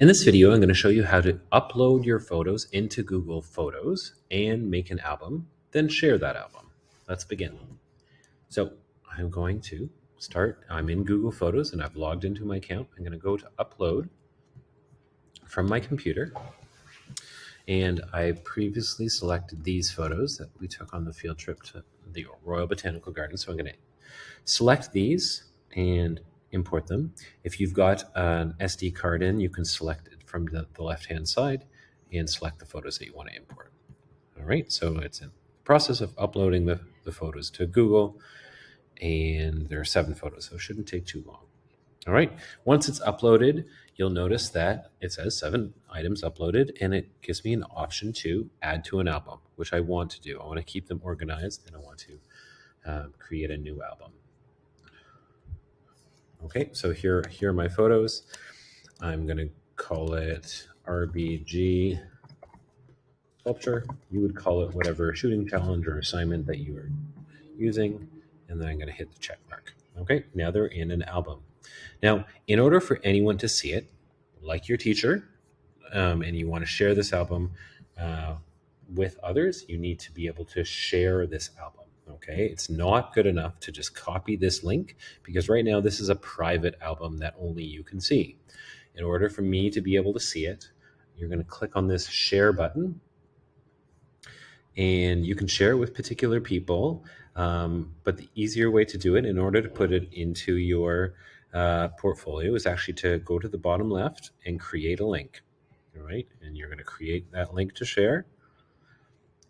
In this video, I'm going to show you how to upload your photos into Google Photos and make an album, then share that album. Let's begin. So I'm going to start. I'm in Google Photos and I've logged into my account. I'm going to go to Upload from my computer. And I previously selected these photos that we took on the field trip to the Royal Botanical Gardens. So I'm going to select these and import them. If you've got an SD card in, you can select it from the left-hand side and select the photos that you want to import. All right, so it's in the process of uploading the photos to Google, and there are 7 photos, so it shouldn't take too long. All right, once it's uploaded, you'll notice that it says 7 items uploaded, and it gives me an option to add to an album, which I want to do. I want to keep them organized, and I want to create a new album. Okay, so here are my photos. I'm going to call it RBG sculpture. You would call it whatever shooting challenge or assignment that you are using, and then I'm going to hit the check mark. Okay, now they're in an album. Now, in order for anyone to see it, like your teacher, and you want to share this album with others, you need to be able to share this album. Okay, it's not good enough to just copy this link, because right now this is a private album that only you can see. In order for me to be able to see it, you're going to click on this share button, and you can share it with particular people. But the easier way to do it, in order to put it into your portfolio, is actually to go to the bottom left and create a link. All right, and you're going to create that link to share.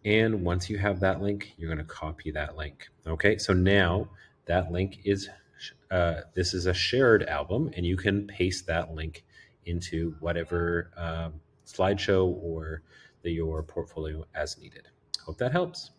And once you have that link, you're going to copy that link. Okay, so now that link is, this is a shared album, and you can paste that link into whatever slideshow or your portfolio as needed. Hope that helps.